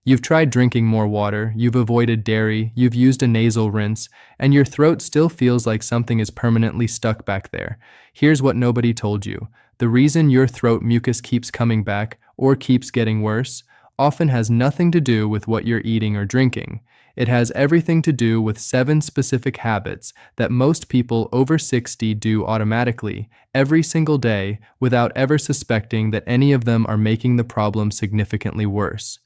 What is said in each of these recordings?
You've tried drinking more water, you've avoided dairy, you've used a nasal rinse, and your throat still feels like something is permanently stuck back there. Here's what nobody told you. The reason your throat mucus keeps coming back or keeps getting worse often has nothing to do with what you're eating or drinking. It has everything to do with 7 specific habits that most people over 60 do automatically, every single day, without ever suspecting that any of them are making the problem significantly worse.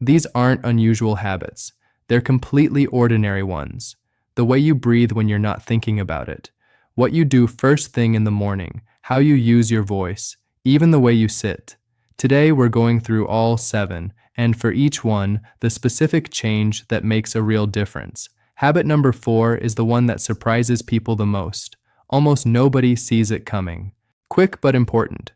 These aren't unusual habits. They're completely ordinary ones. The way you breathe when you're not thinking about it, what you do first thing in the morning, how you use your voice, even the way you sit. Today we're going through all 7, and for each one, the specific change that makes a real difference. Habit number 4 is the one that surprises people the most. Almost nobody sees it coming. Quick but important.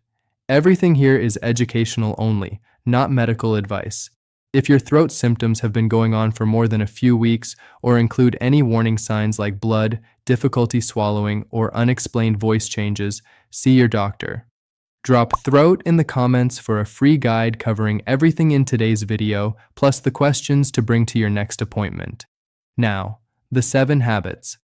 Everything here is educational only, not medical advice. If your throat symptoms have been going on for more than a few weeks or include any warning signs like blood, difficulty swallowing, or unexplained voice changes, see your doctor. Drop throat in the comments for a free guide covering everything in today's video, plus the questions to bring to your next appointment. Now, the 7 habits.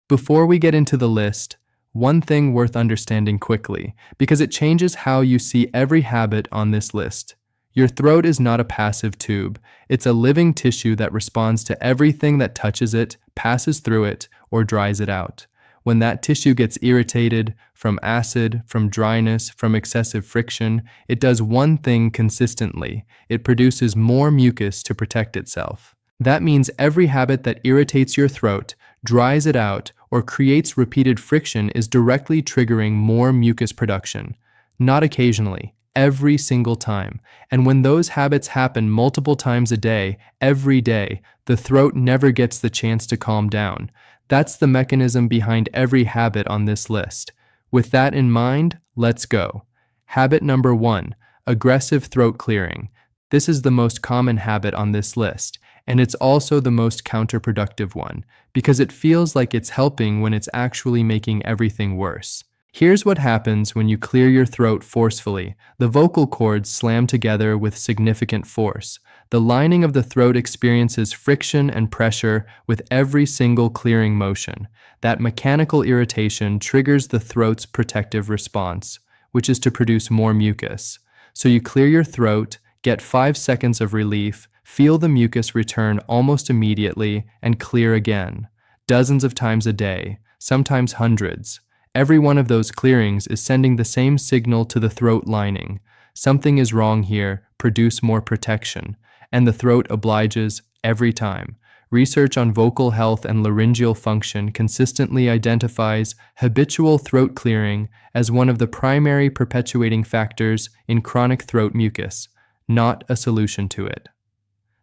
Before we get into the list, one thing worth understanding quickly, because it changes how you see every habit on this list. Your throat is not a passive tube. It's a living tissue that responds to everything that touches it, passes through it, or dries it out. When that tissue gets irritated, from acid, from dryness, from excessive friction, it does one thing consistently. It produces more mucus to protect itself. That means every habit that irritates your throat, dries it out, or creates repeated friction is directly triggering more mucus production. Not occasionally, every single time. And when those habits happen multiple times a day, every day, the throat never gets the chance to calm down. That's the mechanism behind every habit on this list. With that in mind, let's go. Habit number 1, aggressive throat clearing. This is the most common habit on this list, and it's also the most counterproductive one, because it feels like it's helping when it's actually making everything worse. Here's what happens when you clear your throat forcefully. The vocal cords slam together with significant force. The lining of the throat experiences friction and pressure with every single clearing motion. That mechanical irritation triggers the throat's protective response, which is to produce more mucus. So you clear your throat, get 5 seconds of relief, feel the mucus return almost immediately, and clear again. Dozens of times a day, sometimes hundreds. Every one of those clearings is sending the same signal to the throat lining. Something is wrong here, produce more protection. And the throat obliges every time. Research on vocal health and laryngeal function consistently identifies habitual throat clearing as one of the primary perpetuating factors in chronic throat mucus, not a solution to it.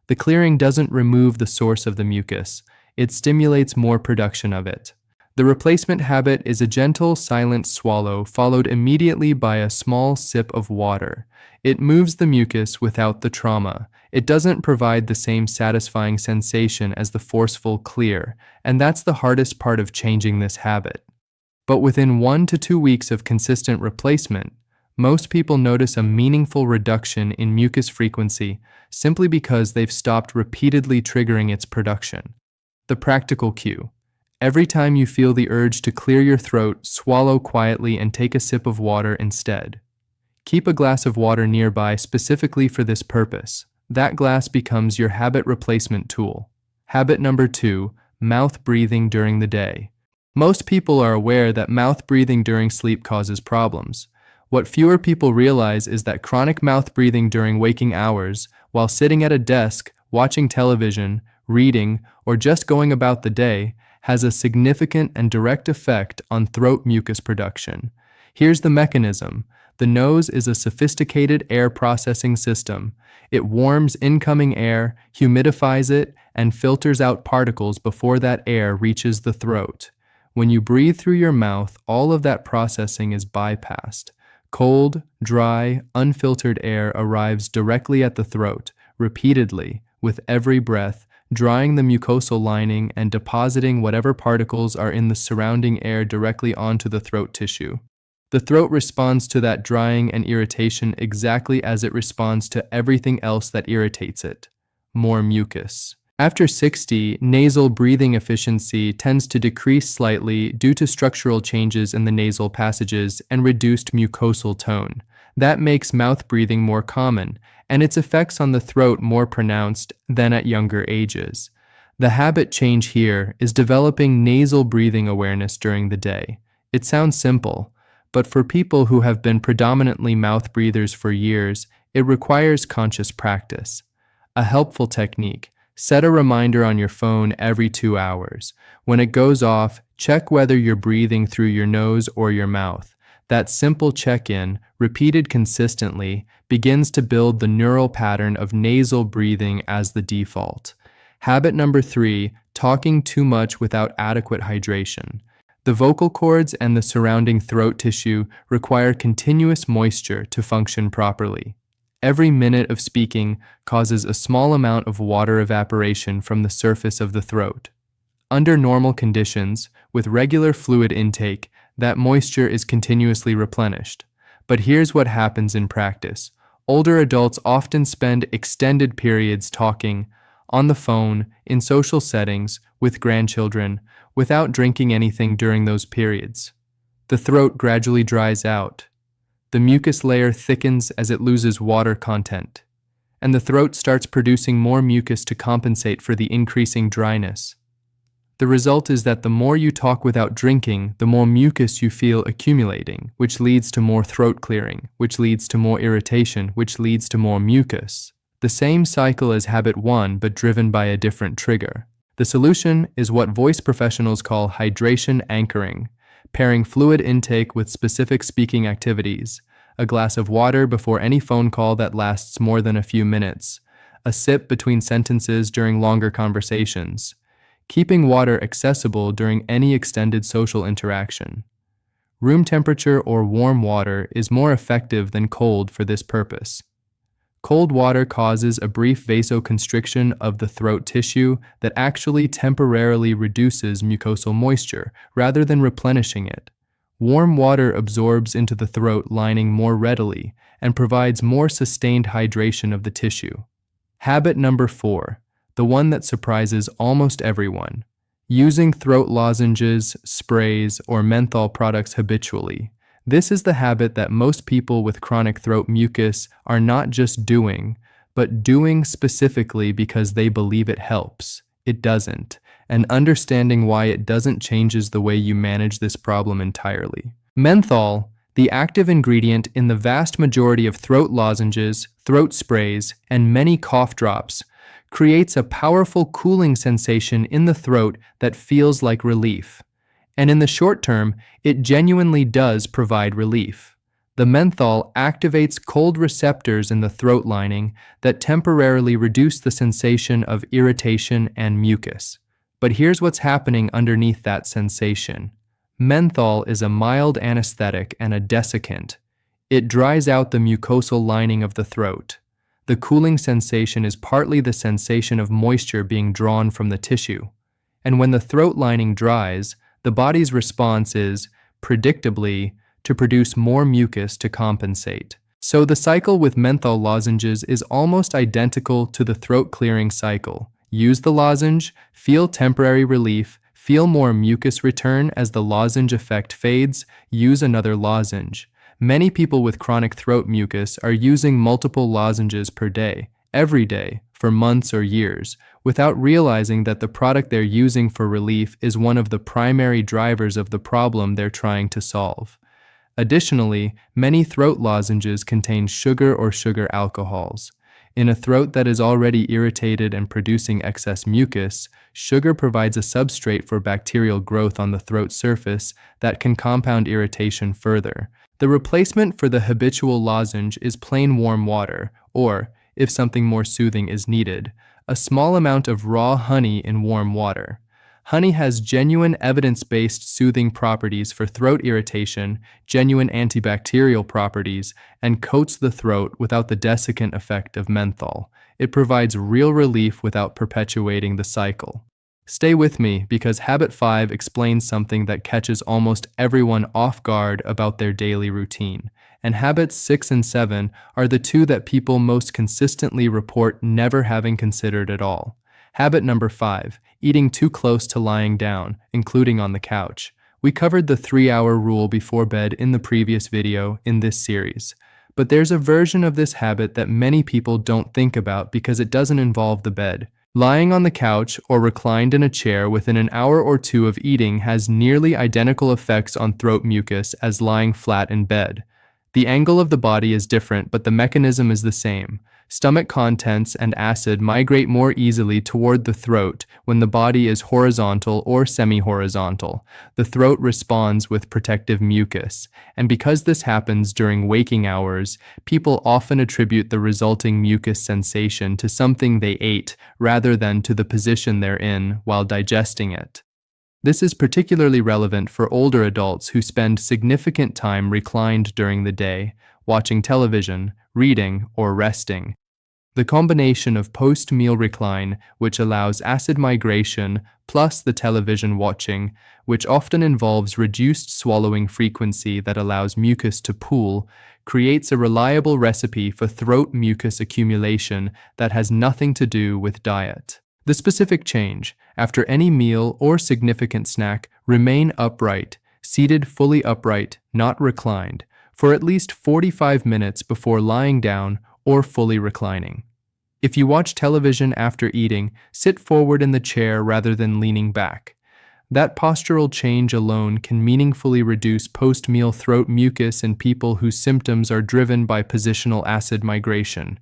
The clearing doesn't remove the source of the mucus, it stimulates more production of it. The replacement habit is a gentle, silent swallow followed immediately by a small sip of water. It moves the mucus without the trauma. It doesn't provide the same satisfying sensation as the forceful clear, and that's the hardest part of changing this habit. But within 1 to 2 weeks of consistent replacement, most people notice a meaningful reduction in mucus frequency simply because they've stopped repeatedly triggering its production. The practical cue. Every time you feel the urge to clear your throat, swallow quietly and take a sip of water instead. Keep a glass of water nearby specifically for this purpose. That glass becomes your habit replacement tool. Habit number 2, mouth breathing during the day. Most people are aware that mouth breathing during sleep causes problems. What fewer people realize is that chronic mouth breathing during waking hours, while sitting at a desk, watching television, reading, or just going about the day, has a significant and direct effect on throat mucus production. Here's the mechanism. The nose is a sophisticated air processing system. It warms incoming air, humidifies it, and filters out particles before that air reaches the throat. When you breathe through your mouth, all of that processing is bypassed. Cold, dry, unfiltered air arrives directly at the throat, repeatedly, with every breath, drying the mucosal lining and depositing whatever particles are in the surrounding air directly onto the throat tissue. The throat responds to that drying and irritation exactly as it responds to everything else that irritates it. more mucus. After 60, nasal breathing efficiency tends to decrease slightly due to structural changes in the nasal passages and reduced mucosal tone. That makes mouth breathing more common, and its effects on the throat more pronounced than at younger ages. The habit change here is developing nasal breathing awareness during the day. It sounds simple, but for people who have been predominantly mouth breathers for years, it requires conscious practice. A helpful technique: set a reminder on your phone every 2 hours. When it goes off, check whether you're breathing through your nose or your mouth. That simple check-in, repeated consistently, begins to build the neural pattern of nasal breathing as the default. Habit number 3, talking too much without adequate hydration. The vocal cords and the surrounding throat tissue require continuous moisture to function properly. Every minute of speaking causes a small amount of water evaporation from the surface of the throat. Under normal conditions, with regular fluid intake, that moisture is continuously replenished. But here's what happens in practice. Older adults often spend extended periods talking, on the phone, in social settings, with grandchildren, without drinking anything during those periods. The throat gradually dries out. The mucus layer thickens as it loses water content, and the throat starts producing more mucus to compensate for the increasing dryness. The result is that the more you talk without drinking, the more mucus you feel accumulating, which leads to more throat clearing, which leads to more irritation, which leads to more mucus. The same cycle as habit 1, but driven by a different trigger. The solution is what voice professionals call hydration anchoring, pairing fluid intake with specific speaking activities, a glass of water before any phone call that lasts more than a few minutes, a sip between sentences during longer conversations, keeping water accessible during any extended social interaction. Room temperature or warm water is more effective than cold for this purpose. Cold water causes a brief vasoconstriction of the throat tissue that actually temporarily reduces mucosal moisture rather than replenishing it. Warm water absorbs into the throat lining more readily and provides more sustained hydration of the tissue. Habit number 4, the one that surprises almost everyone: using throat lozenges, sprays, or menthol products habitually. This is the habit that most people with chronic throat mucus are not just doing, but doing specifically because they believe it helps. It doesn't, and understanding why it doesn't changes the way you manage this problem entirely. Menthol, the active ingredient in the vast majority of throat lozenges, throat sprays, and many cough drops, creates a powerful cooling sensation in the throat that feels like relief. And in the short term, it genuinely does provide relief. The menthol activates cold receptors in the throat lining that temporarily reduce the sensation of irritation and mucus. But here's what's happening underneath that sensation. Menthol is a mild anesthetic and a desiccant. It dries out the mucosal lining of the throat. The cooling sensation is partly the sensation of moisture being drawn from the tissue. And when the throat lining dries, the body's response is, predictably, to produce more mucus to compensate. So the cycle with menthol lozenges is almost identical to the throat clearing cycle. Use the lozenge, feel temporary relief, feel more mucus return as the lozenge effect fades, use another lozenge. Many people with chronic throat mucus are using multiple lozenges per day, every day, for months or years, without realizing that the product they're using for relief is one of the primary drivers of the problem they're trying to solve. Additionally, many throat lozenges contain sugar or sugar alcohols. In a throat that is already irritated and producing excess mucus, sugar provides a substrate for bacterial growth on the throat surface that can compound irritation further. The replacement for the habitual lozenge is plain warm water, or, if something more soothing is needed, a small amount of raw honey in warm water. Honey has genuine evidence-based soothing properties for throat irritation, genuine antibacterial properties, and coats the throat without the desiccant effect of menthol. It provides real relief without perpetuating the cycle. Stay with me because Habit 5 explains something that catches almost everyone off guard about their daily routine. and habits 6 and 7 are the two that people most consistently report never having considered at all. Habit number 5, eating too close to lying down, including on the couch. We covered the 3-hour rule before bed in the previous video in this series. But there's a version of this habit that many people don't think about because it doesn't involve the bed. Lying on the couch or reclined in a chair within an hour or two of eating has nearly identical effects on throat mucus as lying flat in bed. The angle of the body is different, but the mechanism is the same. Stomach contents and acid migrate more easily toward the throat when the body is horizontal or semi-horizontal. The throat responds with protective mucus, and because this happens during waking hours, people often attribute the resulting mucus sensation to something they ate rather than to the position they're in while digesting it. This is particularly relevant for older adults who spend significant time reclined during the day, watching television, reading, or resting. The combination of post-meal recline, which allows acid migration, plus the television watching, which often involves reduced swallowing frequency that allows mucus to pool, creates a reliable recipe for throat mucus accumulation that has nothing to do with diet. The specific change: after any meal or significant snack, remain upright, seated fully upright, not reclined, for at least 45 minutes before lying down or fully reclining. If you watch television after eating, sit forward in the chair rather than leaning back. That postural change alone can meaningfully reduce post-meal throat mucus in people whose symptoms are driven by positional acid migration.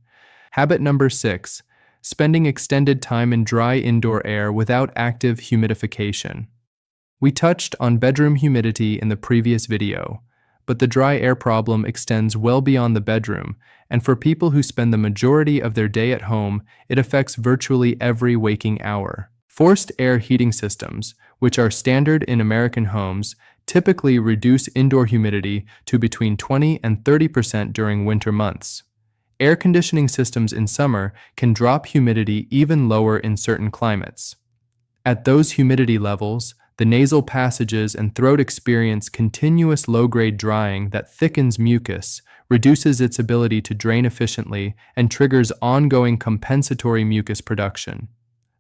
Habit number 6. Spending extended time in dry indoor air without active humidification. We touched on bedroom humidity in the previous video, but the dry air problem extends well beyond the bedroom, and for people who spend the majority of their day at home, it affects virtually every waking hour. Forced air heating systems, which are standard in American homes, typically reduce indoor humidity to between 20 and 30% during winter months. Air conditioning systems in summer can drop humidity even lower in certain climates. At those humidity levels, the nasal passages and throat experience continuous low-grade drying that thickens mucus, reduces its ability to drain efficiently, and triggers ongoing compensatory mucus production.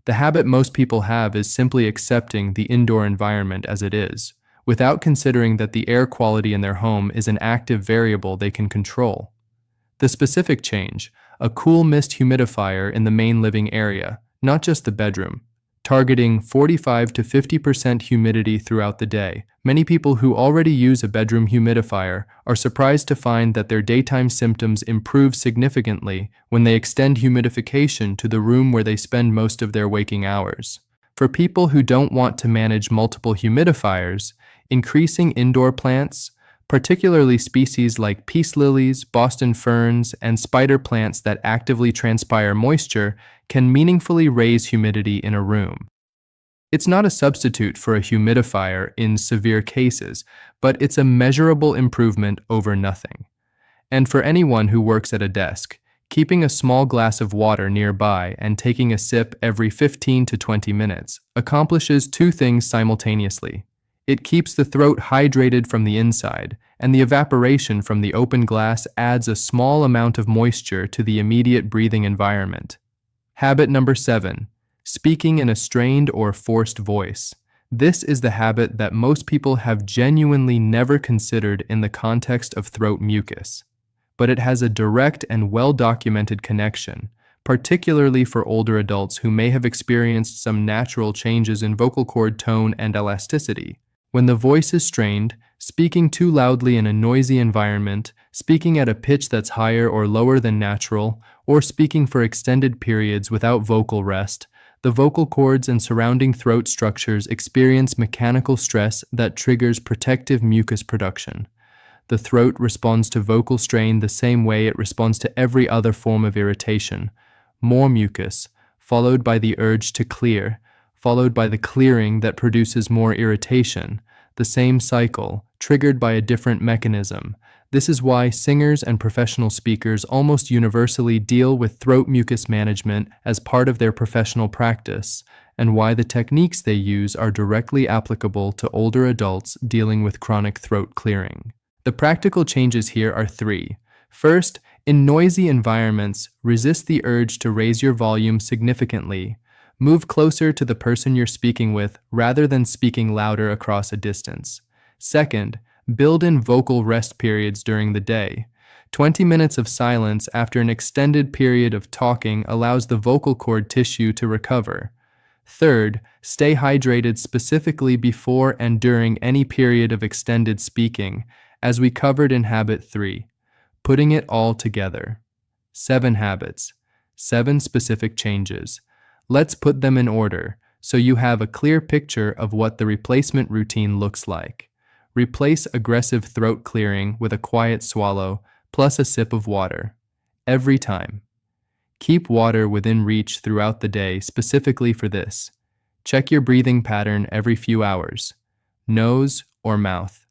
The habit most people have is simply accepting the indoor environment as it is, without considering that the air quality in their home is an active variable they can control. The specific change: a cool mist humidifier in the main living area, not just the bedroom, targeting 45 to 50% humidity throughout the day. Many people who already use a bedroom humidifier are surprised to find that their daytime symptoms improve significantly when they extend humidification to the room where they spend most of their waking hours. For people who don't want to manage multiple humidifiers, increasing indoor plants, particularly species like peace lilies, Boston ferns, and spider plants that actively transpire moisture, can meaningfully raise humidity in a room. It's not a substitute for a humidifier in severe cases, but it's a measurable improvement over nothing. And for anyone who works at a desk, keeping a small glass of water nearby and taking a sip every 15 to 20 minutes accomplishes two things simultaneously. It keeps the throat hydrated from the inside, and the evaporation from the open glass adds a small amount of moisture to the immediate breathing environment. Habit number 7. Speaking in a strained or forced voice. This is the habit that most people have genuinely never considered in the context of throat mucus, but it has a direct and well-documented connection, particularly for older adults who may have experienced some natural changes in vocal cord tone and elasticity. When the voice is strained, speaking too loudly in a noisy environment, speaking at a pitch that's higher or lower than natural, or speaking for extended periods without vocal rest, the vocal cords and surrounding throat structures experience mechanical stress that triggers protective mucus production. The throat responds to vocal strain the same way it responds to every other form of irritation: more mucus, followed by the urge to clear, followed by the clearing that produces more irritation, the same cycle, triggered by a different mechanism. This is why singers and professional speakers almost universally deal with throat mucus management as part of their professional practice, and why the techniques they use are directly applicable to older adults dealing with chronic throat clearing. The practical changes here are three. First, in noisy environments, resist the urge to raise your volume significantly. Move closer to the person you're speaking with rather than speaking louder across a distance. Second, build in vocal rest periods during the day. 20 minutes of silence after an extended period of talking allows the vocal cord tissue to recover. Third, stay hydrated specifically before and during any period of extended speaking, as we covered in Habit 3. Putting it all together. 7 habits. 7 specific changes. Let's put them in order so you have a clear picture of what the replacement routine looks like. Replace aggressive throat clearing with a quiet swallow plus a sip of water. Every time. Keep water within reach throughout the day specifically for this. Check your breathing pattern every few hours. Nose or mouth.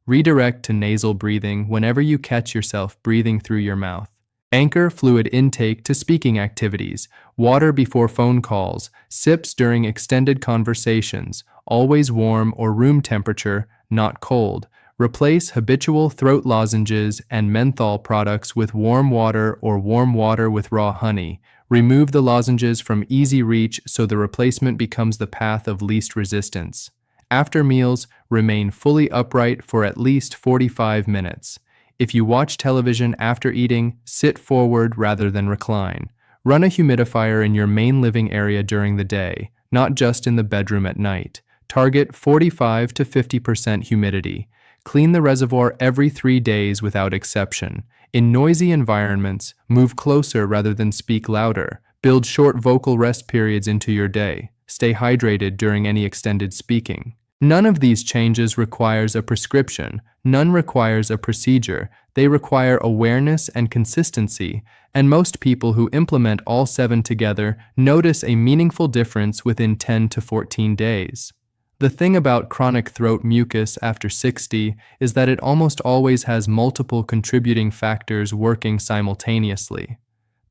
Redirect to nasal breathing whenever you catch yourself breathing through your mouth. Anchor fluid intake to speaking activities, water before phone calls, sips during extended conversations, always warm or room temperature, not cold. Replace habitual throat lozenges and menthol products with warm water or warm water with raw honey. Remove the lozenges from easy reach so the replacement becomes the path of least resistance. After meals, remain fully upright for at least 45 minutes. If you watch television after eating, sit forward rather than recline. Run a humidifier in your main living area during the day, not just in the bedroom at night. Target 45 to 50% humidity. Clean the reservoir every 3 days without exception. In noisy environments, move closer rather than speak louder. Build short vocal rest periods into your day. Stay hydrated during any extended speaking. None of these changes requires a prescription. None requires a procedure. They require awareness and consistency, and most people who implement all 7 together notice a meaningful difference within 10 to 14 days. The thing about chronic throat mucus after 60 is that it almost always has multiple contributing factors working simultaneously.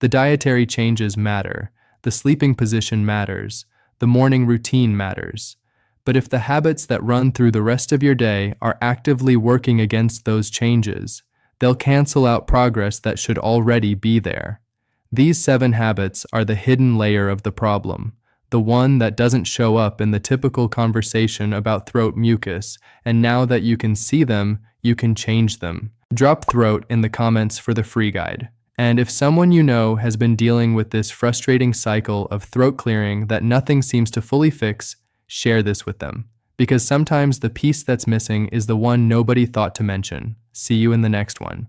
The dietary changes matter, the sleeping position matters, the morning routine matters. But if the habits that run through the rest of your day are actively working against those changes, they'll cancel out progress that should already be there. These 7 habits are the hidden layer of the problem, the one that doesn't show up in the typical conversation about throat mucus, and now that you can see them, you can change them. Drop throat in the comments for the free guide. And if someone you know has been dealing with this frustrating cycle of throat clearing that nothing seems to fully fix, share this with them. Because sometimes the piece that's missing is the one nobody thought to mention. See you in the next one.